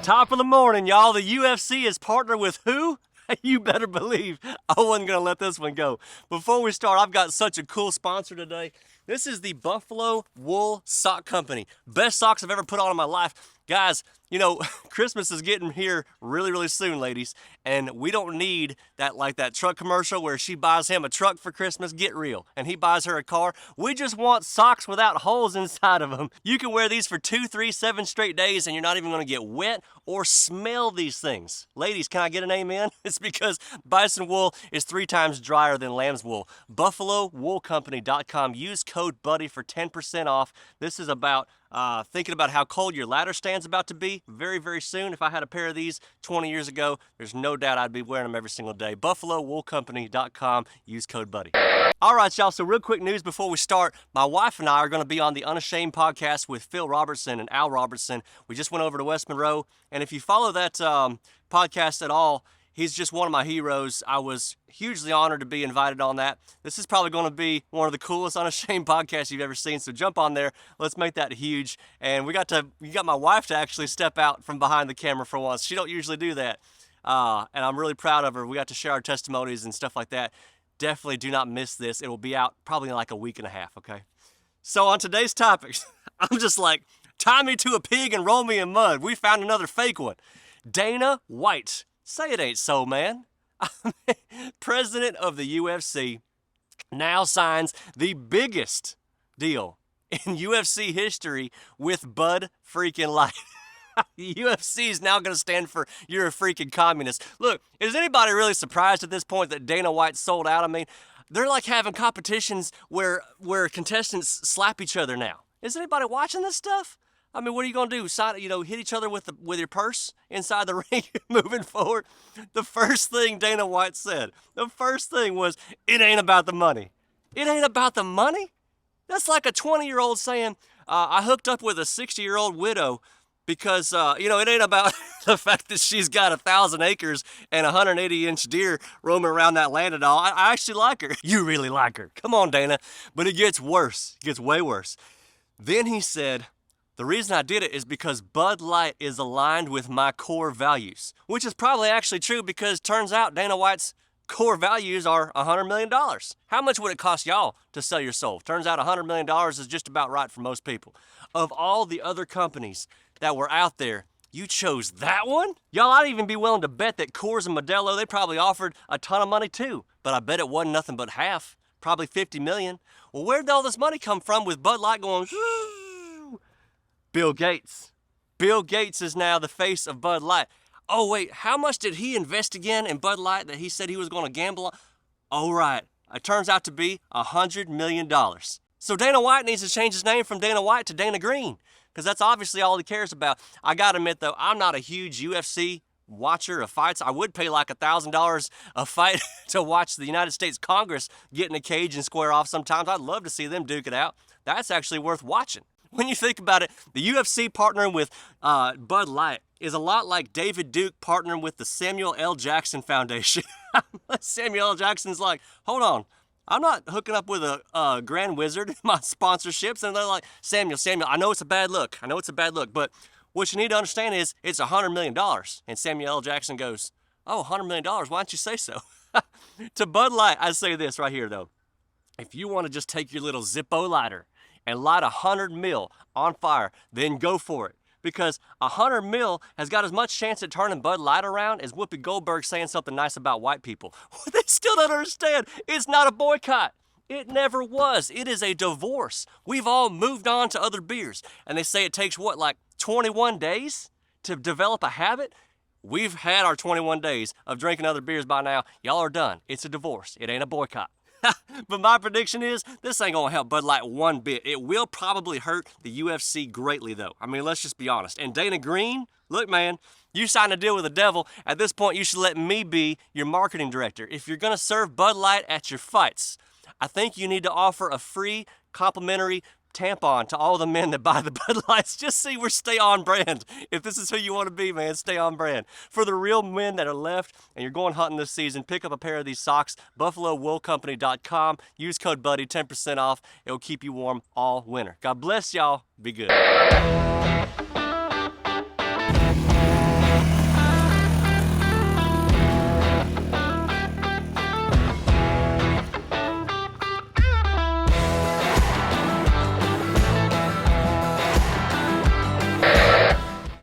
Top of the morning, y'all. The UFC is partnered with who? You better believe I wasn't going to let this one go. Before we start, I've got such a cool sponsor today. This is the Buffalo Wool Sock Company. Best socks I've ever put on in my life. Guys, you know, Christmas is getting here really, really soon, ladies. And we don't need that truck commercial where she buys him a truck for Christmas. Get real. And he buys her a car. We just want socks without holes inside of them. You can wear these for 2, 3, 7 straight days and you're not even going to get wet or smell these things. Ladies, can I get an amen? It's because bison wool is 3 times drier than lamb's wool. BuffaloWoolCompany.com. Use code BUDDY for 10% off. This is about thinking about how cold your ladder stand's about to be very, very soon. If I had a pair of these 20 years ago, there's no doubt I'd be wearing them every single day. BuffaloWoolCompany.com. Use code BUDDY. All right, y'all, so real quick news before we start. My wife and I are going to be on the Unashamed podcast with Phil Robertson and Al Robertson. We just went over to West Monroe, and if you follow that podcast at all, he's just one of my heroes. I was hugely honored to be invited on that. This is probably going to be one of the coolest Unashamed podcasts you've ever seen, so jump on there. Let's make that huge. And you got my wife to actually step out from behind the camera for once. She don't usually do that, and I'm really proud of her. We got to share our testimonies and stuff like that. Definitely do not miss this. It will be out probably in like a week and a half, okay? So on today's topics, I'm just like, tie me to a pig and roll me in mud. We found another fake one. Dana White. Say it ain't so, man. President of the UFC now signs the biggest deal in UFC history with Bud freaking Light. The UFC is now going to stand for you're a freaking communist. Look, is anybody really surprised at this point that Dana White sold out? I mean, they're like having competitions where contestants slap each other now. Is anybody watching this stuff? I mean, what are you going to do? Hit each other with your purse inside the ring moving forward? The first thing Dana White said, the first thing was, it ain't about the money. It ain't about the money? That's like a 20-year-old saying, I hooked up with a 60-year-old widow because, it ain't about the fact that she's got 1,000 acres and a 180-inch deer roaming around that land at all. I actually like her. You really like her. Come on, Dana. But it gets worse. It gets way worse. Then he said, the reason I did it is because Bud Light is aligned with my core values, which is probably actually true because turns out Dana White's core values are $100 million. How much would it cost y'all to sell your soul? Turns out $100 million is just about right for most people. Of all the other companies that were out there, you chose that one? Y'all, I'd even be willing to bet that Coors and Modelo, they probably offered a ton of money too, but I bet it wasn't nothing but half, probably $50 million. Well, where'd all this money come from with Bud Light going, Bill Gates. Bill Gates is now the face of Bud Light. Oh, wait, how much did he invest again in Bud Light that he said he was going to gamble on? Oh, right. It turns out to be $100 million. So Dana White needs to change his name from Dana White to Dana Green, because that's obviously all he cares about. I got to admit, though, I'm not a huge UFC watcher of fights. I would pay like $1,000 a fight to watch the United States Congress get in a cage and square off sometimes. I'd love to see them duke it out. That's actually worth watching. When you think about it, the UFC partnering with Bud Light is a lot like David Duke partnering with the Samuel L. Jackson Foundation. Samuel L. Jackson's like, hold on, I'm not hooking up with a Grand Wizard in my sponsorships. And they're like, Samuel, I know it's a bad look. But what you need to understand is it's $100 million. And Samuel L. Jackson goes, oh, $100 million, why don't you say so? To Bud Light, I say this right here, though. If you want to just take your little Zippo lighter and light 100 mil on fire, then go for it. Because 100 mil has got as much chance at turning Bud Light around as Whoopi Goldberg saying something nice about white people. They still don't understand. It's not a boycott. It never was. It is a divorce. We've all moved on to other beers. And they say it takes, 21 days to develop a habit? We've had our 21 days of drinking other beers by now. Y'all are done. It's a divorce. It ain't a boycott. But my prediction is this ain't going to help Bud Light one bit. It will probably hurt the UFC greatly, though. I mean, let's just be honest. And Dana Green, look, man, you signed a deal with the devil. At this point, you should let me be your marketing director. If you're going to serve Bud Light at your fights, I think you need to offer a free complimentary tampon to all the men that buy the Bud Lights. Just see we're stay on brand. If this is who you want to be, man, stay on brand. For the real men that are left and you're going hunting this season, pick up a pair of these socks, BuffaloWoolCompany.com. Use code BUDDY, 10% off. It will keep you warm all winter. God bless y'all. Be good.